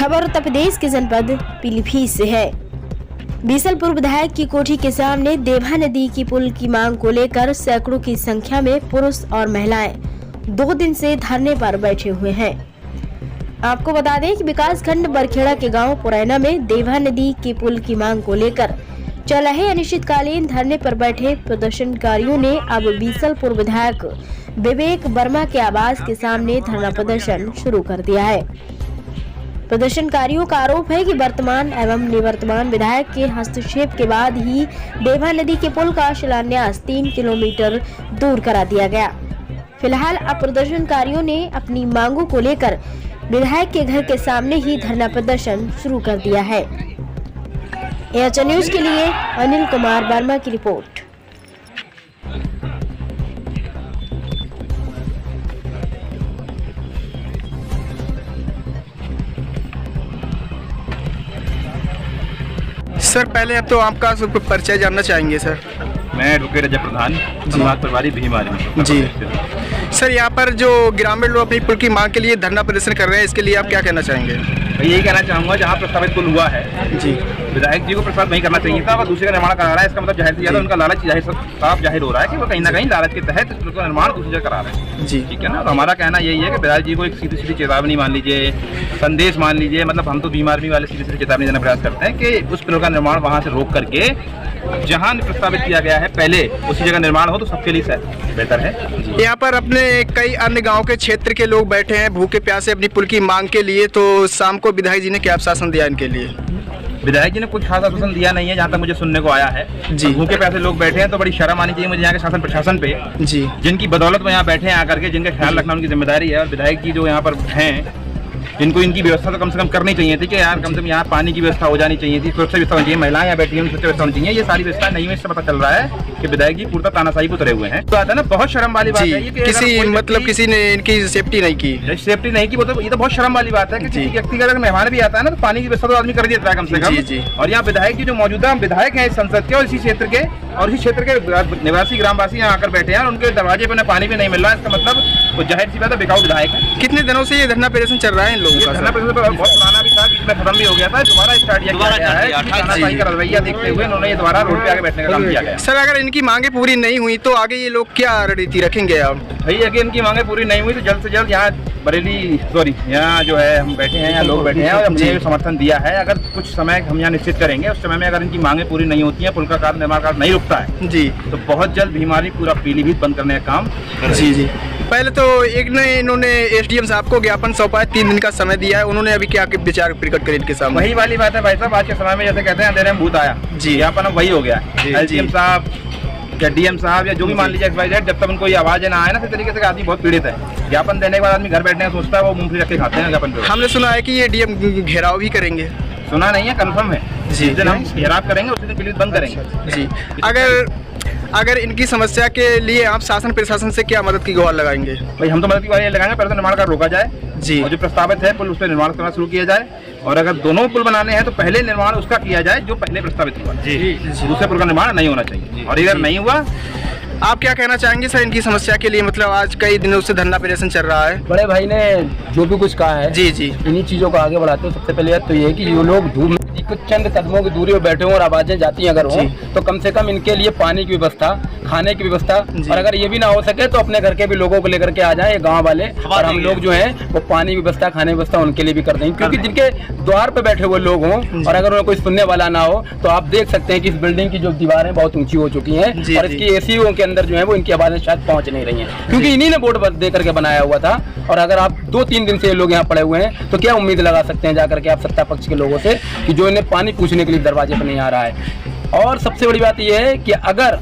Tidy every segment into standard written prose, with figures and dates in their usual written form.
खबर उत्तर प्रदेश के जनपद पीलीभीत से है। बीसलपुर विधायक की कोठी के सामने देवा नदी की पुल की मांग को लेकर सैकड़ों की संख्या में पुरुष और महिलाएं 2 दिन से धरने पर बैठे हुए हैं। आपको बता दें कि विकास खंड बरखेड़ा के गांव पुरैना में देवा नदी की पुल की मांग को लेकर चल रहे अनिश्चितकालीन धरने पर बैठे प्रदर्शनकारियों ने अब बीसलपुर विधायक विवेक वर्मा के आवास के सामने धरना प्रदर्शन शुरू कर दिया है। प्रदर्शनकारियों का आरोप है कि वर्तमान एवं निवर्तमान विधायक के हस्तक्षेप के बाद ही देवा नदी के पुल का शिलान्यास 3 किलोमीटर दूर करा दिया गया। फिलहाल अब प्रदर्शनकारियों ने अपनी मांगों को लेकर विधायक के घर के सामने ही धरना प्रदर्शन शुरू कर दिया है। एच न्यूज के लिए अनिल कुमार वर्मा की रिपोर्ट। सर पहले अब तो आपका परिचय जानना चाहेंगे सर। मैं एडवोकेट अजय प्रधान समाज प्रभारी भीमारी जी। सर यहाँ पर जो ग्रामीण लोग अपनी पुल की मांग के लिए धरना प्रदर्शन कर रहे हैं, इसके लिए आप क्या कहना चाहेंगे? मैं यही कहना चाहूँगा, जहाँ प्रस्तावित पुल हुआ है जी, विधायक जी को प्रस्तावित नहीं करना चाहिए था, वह दूसरे का निर्माण करा रहा है। इसका मतलब जाहिर से ज़्यादा उनका लालच साफ जाहिर हो रहा है कि वो कहीं ना कहीं लालच के तहत इस पुल का निर्माण दूसरी जगह करा रहे हैं जी। ठीक है ना। तो हमारा कहना यही है कि विधायक जी को एक सीधी सीधी चेतावनी मान लीजिए, संदेश मान लीजिए, मतलब हम तो बीमारी वाले सीधी सीधी चेतावनी देने प्रयास करते हैं कि उस पुल का निर्माण वहाँ से रोक करके जहाँ प्रस्तावित किया गया है पहले उसी जगह निर्माण हो तो सबके लिए बेहतर है। यहाँ पर अपने कई अन्य गांव के क्षेत्र के लोग बैठे हैं भूखे प्यासे अपनी पुल की मांग के लिए, तो शाम को विधायक जी ने क्या आश्वासन दिया इनके लिए? विधायक जी ने कुछ खास आश्वासन दिया नहीं है, जहाँ तक मुझे सुनने को आया है जी। भूखे प्यासे लोग बैठे हैं तो बड़ी शर्म आनी चाहिए मुझे यहाँ के शासन प्रशासन पे जी, जिनकी बदौलत वो यहाँ बैठे हैं आकर के, जिनका ख्याल रखना उनकी जिम्मेदारी है। और विधायक जी जो यहाँ पर हैं जिनको इनकी व्यवस्था तो कम से कम करनी चाहिए थी कि यार कम से कम यहाँ पानी की व्यवस्था हो जानी चाहिए थी, सुरक्षा व्यवस्था होनी चाहिए, महिलाएं यहाँ बैठी हैं उनकी सुरक्षा व्यवस्था होनी चाहिए। ये सारी व्यवस्था नहीं है, इससे पता चल रहा है कि विधायक जी पूर्णतः तानाशाही को उतरे हुए हैं। बात है ना, बहुत शर्म वाली बात है कि किसी ने इनकी सेफ्टी नहीं की, सेफ्टी नहीं की, वो तो ये तो बहुत शर्म वाली बात है कि किसी व्यक्ति का अगर मेहमान भी आता है ना तो पानी की व्यवस्था तो आदमी कर देता है कम से कम। और यहाँ विधायक जी जो मौजूदा विधायक हैं इस संसद के और इसी क्षेत्र के और इसी क्षेत्र के निवासी ग्रामवासी यहाँ आकर बैठे हैं और उनके दरवाजे पर पानी भी नहीं मिल रहा है, इसका मतलब वो जाहिर सी बात है बिकाऊ विधायक है। कितने दिनों से ये धरना प्रदर्शन चल रहा है इन लोगों का? धरना प्रदर्शन बहुत पुराना भी था, बीच में खत्म भी हो गया था, दोबारा स्टार्ट किया गया है। तानाशाही का रवैया देखते हुए उन्होंने ये दोबारा रोड पे आगे बैठने का काम किया गया। सर अगर इनकी मांगे पूरी नहीं हुई तो आगे ये लोग क्या रणनीति रखेंगे? आप भाई अगर इनकी मांगे पूरी नहीं हुई तो जल्द से जल्द यहाँ यहाँ जो है हम बैठे हैं, यहाँ लोग बैठे हैं और हमने समर्थन दिया है। अगर कुछ समय हम यहाँ निश्चित करेंगे, उस समय में अगर इनकी मांगे पूरी नहीं होती हैं, पुल का कार्य निर्माण कार्य नहीं रुकता है जी, तो बहुत जल्द भीमारी पूरा पीलीभीत बंद करने का काम जी जी। पहले तो इन्होंने एसडीएम साहब को ज्ञापन सौंपा है, 3 दिन का समय दिया है, उन्होंने अभी क्या विचार प्रकट करे इनके सामने? वही वाली बात है भाई साहब, आज के समय में जैसे कहते हैं अंधेरे में भूत आया जी, ज्ञापन अब वही हो गया। एसडीएम साहब या डीएम साहब या जो भी मान लीजिए XYZ, जब तक उनको ये आवाज ना आए ना, इस तरीके से आदमी बहुत पीड़ित है। ज्ञापन देने के बाद आदमी घर बैठने का सोचता है, वो मूंगफली रख के खाते हैं ज्ञापन पे। हमने सुना है कि ये डीएम घेराव भी करेंगे। सुना नहीं है, कंफर्म है जी। जिस दिन हम घेराव करेंगे उस दिन पीड़ित बंद करेंगे जी। अगर इनकी समस्या के लिए आप शासन प्रशासन से क्या मदद की गुहार लगाएंगे? भाई हम तो मदद की गुहार लगाएंगे, पहले तो निर्माण कार्य रोका जाए जी, और जो प्रस्तावित है पुल उस पर निर्माण करना शुरू किया जाए। और अगर दोनों पुल बनाने हैं तो पहले निर्माण उसका किया जाए जो पहले प्रस्तावित हुआ जी, दूसरे पुल का निर्माण नहीं होना चाहिए। और अगर नहीं हुआ, आप क्या कहना चाहेंगे सर इनकी समस्या के लिए? मतलब आज कई दिनों से धरना प्रदर्शन चल रहा है। बड़े भाई ने जो भी कुछ कहा है जी जी, इन्हीं चीजों को आगे बढ़ाते हो। सबसे पहले बात तो ये है कि ये लोग धूप में कुछ चंद कदमों की दूरी पर बैठे हों और आवाजें जाती हैं अगर हो तो कम से कम इनके लिए पानी की व्यवस्था, खाने की व्यवस्था, और अगर ये भी ना हो सके तो अपने घर के भी लोगों को लेकर के आ जाएं गांव वाले, और हम लोग जो हैं वो पानी की व्यवस्था, खाने की व्यवस्था उनके लिए भी कर देंगे। क्योंकि जिनके द्वार पे बैठे हुए लोग हों और अगर उन्हें कोई सुनने वाला ना हो तो आप देख सकते हैं कि इस बिल्डिंग की जो दीवारें बहुत ऊंची हो चुकी हैं और इसकी एसीओ के अंदर जो है वो इनकी आवाजें शायद पहुंच नहीं रही हैं, क्योंकि इन्हीं ने बोर्ड दे करके बनाया हुआ था। और अगर आप 2-3 दिन से लोग यहाँ पड़े हुए हैं तो क्या उम्मीद लगा सकते हैं जाकर के आप सत्ता पक्ष के लोगों से कि जो इन्हें पानी पूछने के लिए दरवाजे पर नहीं आ रहा है। और सबसे बड़ी बात यह है कि अगर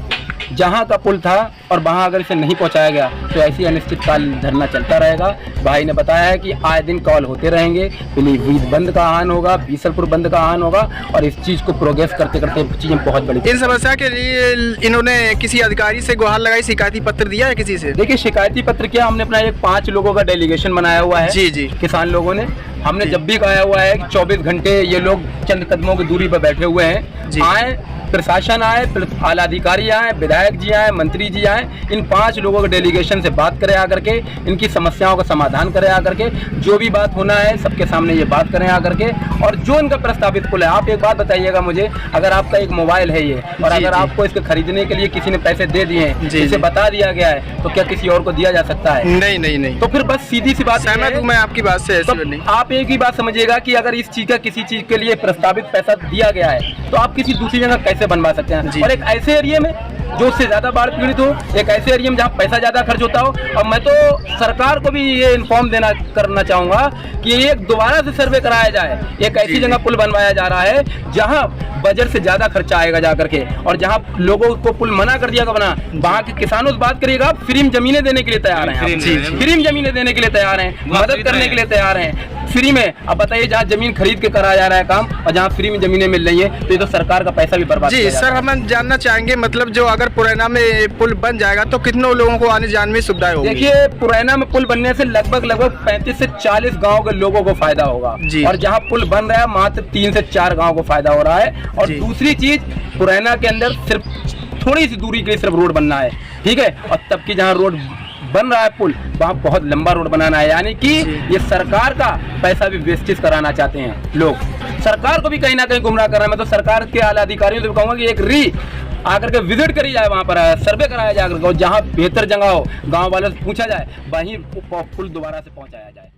जहाँ का पुल था और वहाँ अगर इसे नहीं पहुँचाया गया तो ऐसी अनिश्चितकाल धरना चलता रहेगा। भाई ने बताया है कि आए दिन कॉल होते रहेंगे, पीलीभीत बंद का आह्वान होगा, बीसलपुर बंद का आह्वान होगा और इस चीज़ को प्रोग्रेस करते करते चीज़ें बहुत बड़ी। इन समस्या के लिए इन्होंने किसी अधिकारी से गुहार लगाई, शिकायती पत्र दिया है किसी से? देखिए शिकायती पत्र क्या, हमने अपना एक 5 लोगों का डेलीगेशन बनाया हुआ है जी जी, किसान लोगों ने। हमने जब भी कहा हुआ है कि 24 घंटे ये लोग चंद कदमों की दूरी पर बैठे हुए हैं, आए प्रशासन आए, आला अधिकारी आए, विधायक जी आए, मंत्री जी आए, इन 5 लोगों के डेलीगेशन से बात करें आकर के, इनकी समस्याओं का समाधान करें आकर के, जो भी बात होना है सबके सामने ये बात करें आकर के। और जो इनका प्रस्तावित पुल है, आप एक बात बताइएगा मुझे, अगर आपका एक मोबाइल है ये और अगर आपको इसके खरीदने के लिए किसी ने पैसे दे दिए हैं, इसे बता दिया गया है, तो क्या किसी और को दिया जा सकता है? नहीं नहीं नहीं। तो फिर बस सीधी सी बात सहमत हूं मैं आपकी बात से। तो आप एक ही बात समझिएगा कि अगर इस चीज का किसी चीज के लिए प्रस्तावित पैसा दिया गया है तो आप किसी दूसरी जगह कैसे बनवा सकते हैं? और एक ऐसे एरिया में जो उससे ज्यादा बाढ़ पीड़ित हो, एक ऐसे एरिया में जहाँ पैसा ज्यादा खर्च होता हो। और मैं तो सरकार को भी ये इन्फॉर्म करना चाहूंगा कि एक दोबारा से सर्वे कराया जाए। एक ऐसी जगह पुल बनवाया जा रहा है जहाँ बजट से ज्यादा खर्चा आएगा जा करके, और जहाँ लोगों को पुल मना कर दिया बना, वहाँ के किसानों से बात करिएगा, फ्री में जमीनें देने के लिए तैयार हैं, फ्री में जमीनें देने के लिए तैयार हैं, मदद करने के लिए तैयार हैं, फ्री में। अब बताइए, जहाँ जमीन खरीद के कराया जा रहा है काम और जहाँ फ्री में जमीनें मिल रही है, तो ये तो सरकार का पैसा भी बर्बाद। जी सर, हम जानना चाहेंगे मतलब जो अगर पुरैना में पुल बन जाएगा तो कितनों लोगों को आने जाने में सुविधाएं होगी? देखिए, पुरैना में पुल बनने से लगभग 35 से 40 गाँव के लोगों को फायदा होगा, और जहाँ पुल बन रहा है मात्र 3 से 4 गाँव को फायदा हो रहा है। और दूसरी चीज, पुरैना के अंदर सिर्फ थोड़ी सी दूरी के लिए सिर्फ रोड बनना है, ठीक है, और तब की जहाँ रोड बन रहा है पुल, वहाँ बहुत लंबा रोड बनाना है। यानी कि ये सरकार का पैसा भी वेस्टेज कराना चाहते हैं लोग, सरकार को भी कहीं ना कहीं गुमराह कर रहे हैं। मैं तो सरकार के आला अधिकारियों से कहूँगा कि एक आकर के विजिट करी जाए, वहाँ पर सर्वे कराया जाए, और जहाँ बेहतर जगह हो गाँव वालों से पूछा जाए, वहीं पुल दोबारा से पहुँचाया जाए।